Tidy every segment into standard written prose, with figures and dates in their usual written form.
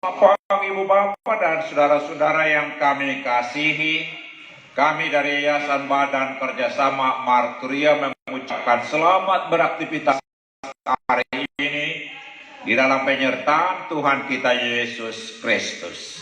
Bapak, Ibu Bapak, dan saudara-saudara yang kami kasihi, kami dari Yayasan Badan Kerjasama Marturia mengucapkan selamat beraktivitas hari ini di dalam penyertaan Tuhan kita Yesus Kristus.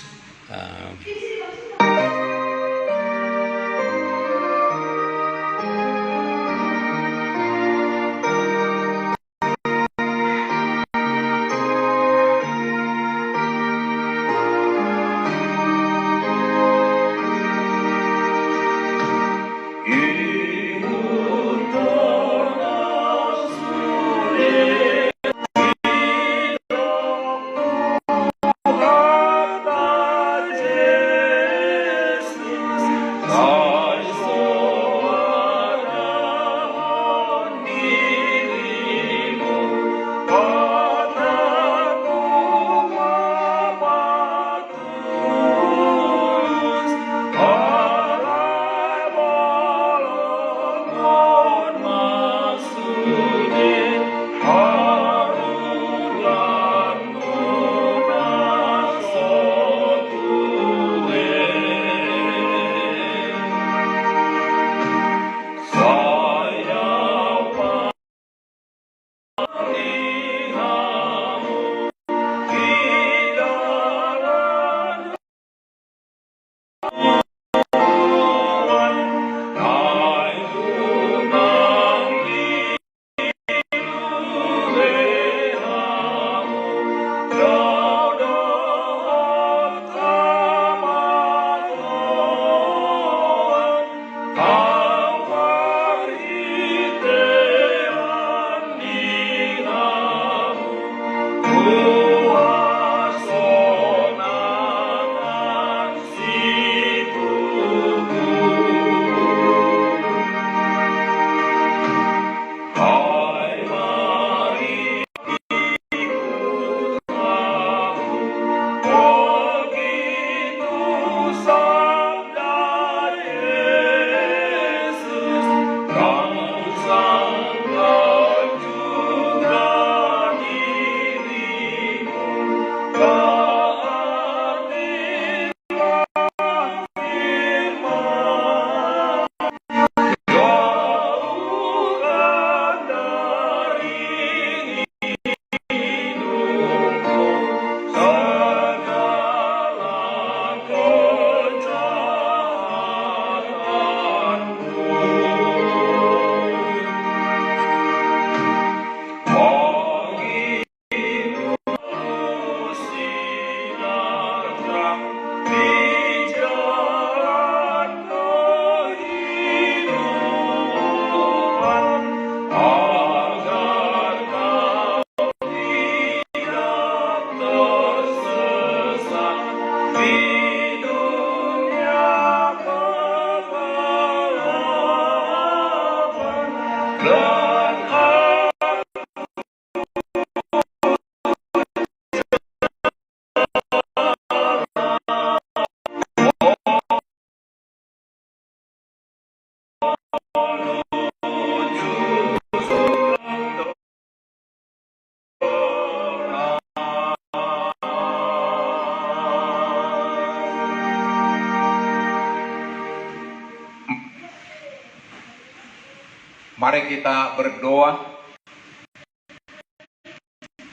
Mari kita berdoa.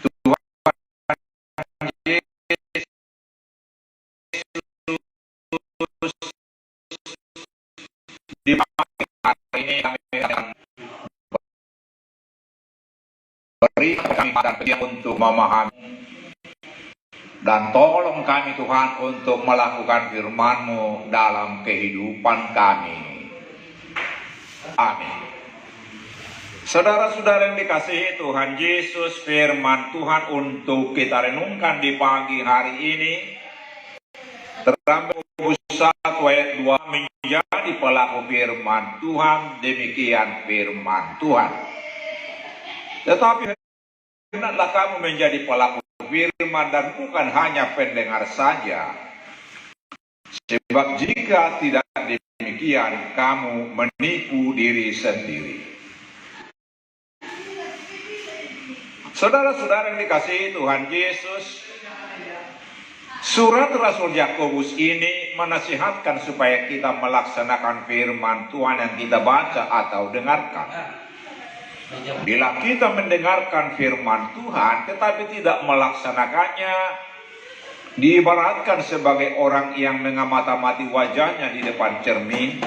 Tuhan Yesus, di pagi hari ini kami akan beri kami dan untuk memahami, dan tolong kami Tuhan untuk melakukan firman-Mu dalam kehidupan kami. Amin. Saudara-saudara yang dikasihi Tuhan Yesus, firman Tuhan untuk kita renungkan di pagi hari ini terambil Yakobus 1 ayat 2, menjadi pelaku firman Tuhan, demikian firman Tuhan. Tetapi hendaklah kamu menjadi pelaku firman dan bukan hanya pendengar saja, sebab jika tidak demikian kamu menipu diri sendiri. Saudara-saudara yang dikasihi Tuhan Yesus, Surat Rasul Yakobus ini menasihatkan supaya kita melaksanakan firman Tuhan yang kita baca atau dengarkan. Bila kita mendengarkan firman Tuhan tetapi tidak melaksanakannya, diibaratkan sebagai orang yang mengamati wajahnya di depan cermin,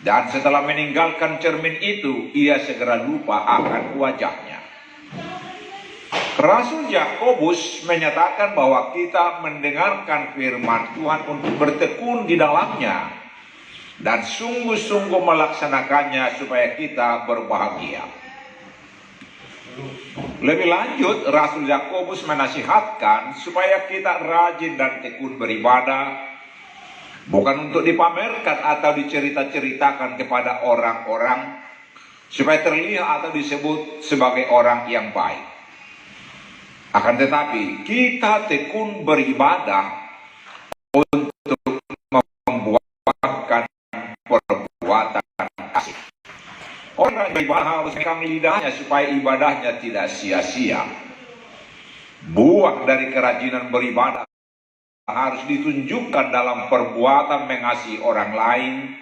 dan setelah meninggalkan cermin itu, ia segera lupa akan wajahnya. Rasul Yakobus menyatakan bahwa kita mendengarkan firman Tuhan untuk bertekun di dalamnya dan sungguh-sungguh melaksanakannya supaya kita berbahagia. Lebih lanjut, Rasul Yakobus menasihatkan supaya kita rajin dan tekun beribadah, bukan untuk dipamerkan atau dicerita-ceritakan kepada orang-orang supaya terlihat atau disebut sebagai orang yang baik. Akan tetapi kita tekun beribadah untuk membuatkan perbuatan kasih. Orang beribadah harus megang lidahnya supaya ibadahnya tidak sia-sia. Buah dari kerajinan beribadah harus ditunjukkan dalam perbuatan mengasihi orang lain,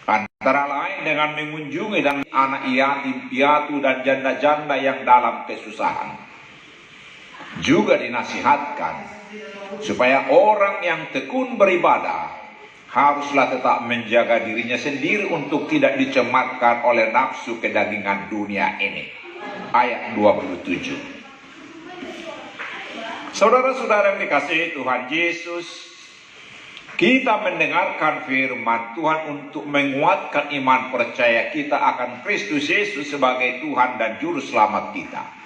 antara lain dengan mengunjungi dan anak yatim piatu dan janda-janda yang dalam kesusahan. Juga dinasihatkan supaya orang yang tekun beribadah haruslah tetap menjaga dirinya sendiri untuk tidak dicemarkan oleh nafsu kedagingan dunia ini. Ayat 27. Saudara-saudara yang dikasihi Tuhan Yesus, kita mendengarkan firman Tuhan untuk menguatkan iman percaya kita akan Kristus Yesus sebagai Tuhan dan Juru Selamat kita.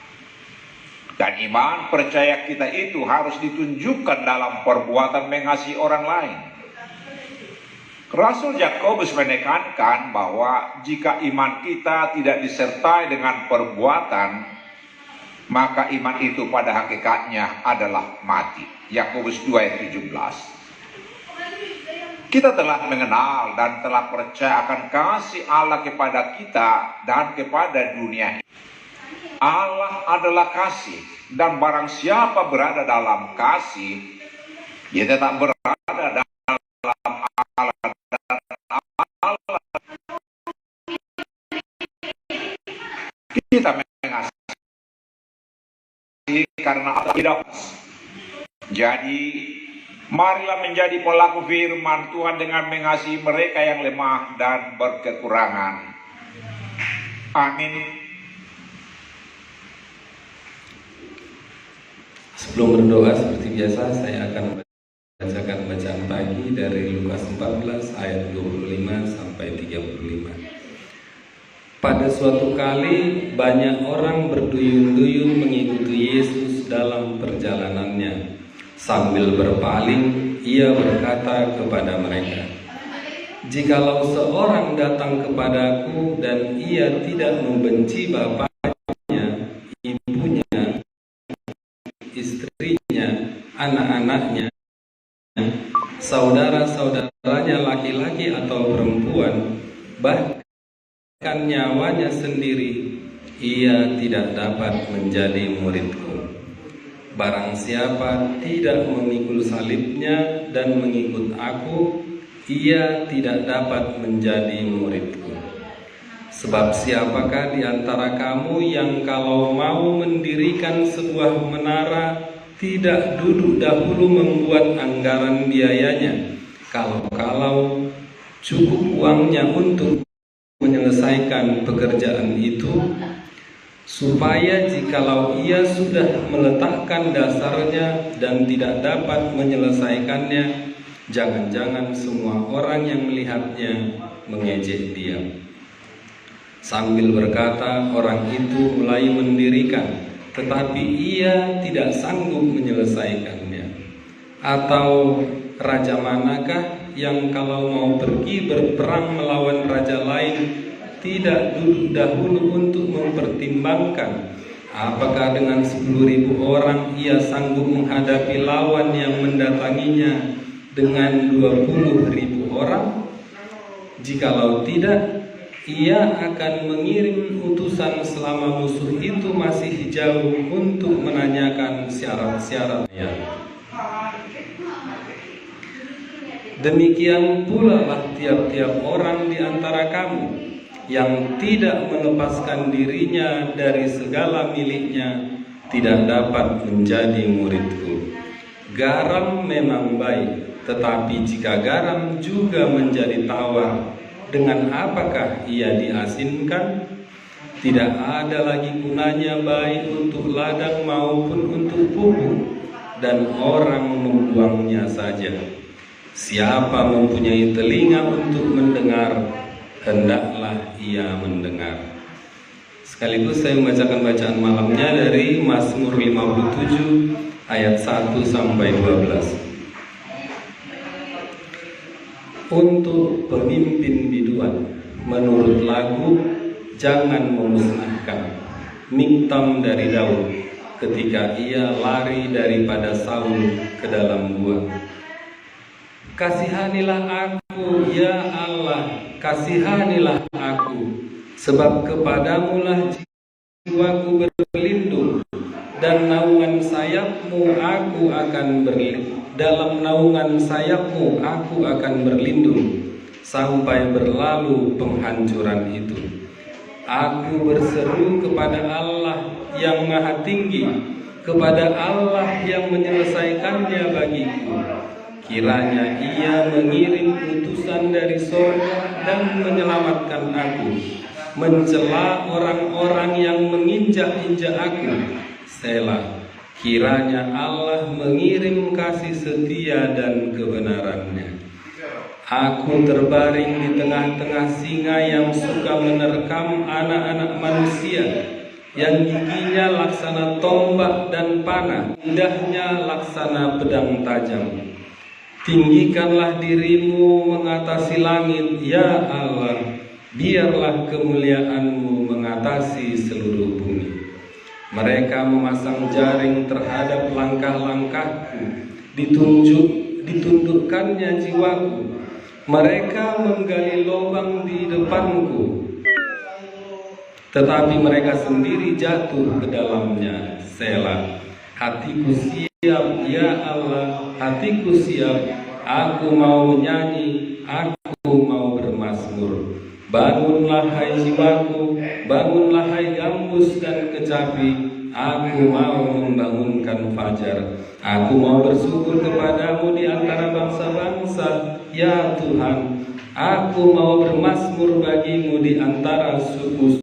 Dan iman percaya kita itu harus ditunjukkan dalam perbuatan mengasihi orang lain. Rasul Yakobus menekankan bahwa jika iman kita tidak disertai dengan perbuatan, maka iman itu pada hakikatnya adalah mati. Yakobus 2 ayat 17. Kita telah mengenal dan telah percaya akan kasih Allah kepada kita dan kepada dunia ini. Allah adalah kasih, dan barang siapa berada dalam kasih, dia tetap berada dalam Allah, dan Allah kita mengasihi karena Allah tidak. Jadi marilah menjadi pelaku firman Tuhan dengan mengasihi mereka yang lemah dan berkekurangan. Amin. Sebelum berdoa seperti biasa, saya akan membacakan bacaan pagi dari Lukas 14 ayat 25 sampai 35. Pada suatu kali banyak orang berduyun-duyun mengikuti Yesus dalam perjalanannya. Sambil berpaling, ia berkata kepada mereka, "Jikalau seorang datang kepadaku dan ia tidak membenci bapaknya, ibunya, istrinya, anak-anaknya, saudara-saudaranya laki-laki atau perempuan, bahkan nyawanya sendiri, ia tidak dapat menjadi muridku. Barang siapa tidak memikul salibnya dan mengikut aku, ia tidak dapat menjadi muridku. Sebab siapakah di antara kamu yang kalau mau mendirikan sebuah menara tidak duduk dahulu membuat anggaran biayanya, kalau cukup uangnya untuk menyelesaikan pekerjaan itu, supaya jikalau ia sudah meletakkan dasarnya dan tidak dapat menyelesaikannya, jangan-jangan semua orang yang melihatnya mengejek dia." Sambil berkata, orang itu mulai mendirikan, tetapi ia tidak sanggup menyelesaikannya. Atau raja manakah yang kalau mau pergi berperang melawan raja lain tidak duduk dahulu untuk mempertimbangkan apakah dengan 10.000 orang ia sanggup menghadapi lawan yang mendatanginya dengan 20.000 orang? Jikalau tidak, ia akan mengirim utusan selama musuh itu masih jauh untuk menanyakan syarat-syaratnya. Demikian pula lah tiap-tiap orang di antara kamu yang tidak melepaskan dirinya dari segala miliknya tidak dapat menjadi muridku. Garam memang baik, tetapi jika garam juga menjadi tawar, dengan apakah ia diasinkan? Tidak ada lagi gunanya baik untuk ladang maupun untuk pupuk, dan orang membuangnya saja. Siapa mempunyai telinga untuk mendengar, hendaklah ia mendengar. Sekaligus saya membacakan bacaan malamnya dari Mazmur 57 ayat 1 sampai 12. Untuk pemimpin biduan, menurut lagu Jangan Memusnahkan, Miktam dari Daud, ketika ia lari daripada Saul ke dalam gua. Kasihanilah aku, ya Allah, kasihanilah aku, sebab kepadamulah jiwaku berlindung, dan naungan sayapmu aku akan berlindung. Dalam naungan sayapmu aku akan berlindung, sampai berlalu penghancuran itu. Aku berseru kepada Allah yang maha tinggi, kepada Allah yang menyelesaikannya bagiku. Kiranya ia mengirim utusan dari sorga dan menyelamatkan aku, mencela orang-orang yang menginjak-injak aku. Selah. Kiranya Allah mengirim kasih setia dan kebenarannya. Aku terbaring di tengah-tengah singa yang suka menerkam anak-anak manusia, yang giginya laksana tombak dan panah, lidahnya laksana pedang tajam. Tinggikanlah dirimu mengatasi langit, ya Allah, biarlah kemuliaan-Mu mengatasi seluruh bumi. Mereka memasang jaring terhadap langkah-langkahku, ditundukkannya jiwaku. Mereka menggali lubang di depanku, tetapi mereka sendiri jatuh ke dalamnya. Selah. Hatiku siap, ya Allah, hatiku siap. Aku mau menyanyi, aku mau bermazmur. Bangunlah hai jiwaku, bangunlah hai gambus dan kecapi. Aku mau membangunkan fajar. Aku mau bersyukur kepadamu di antara bangsa-bangsa, ya Tuhan. Aku mau bermazmur bagimu di antara suku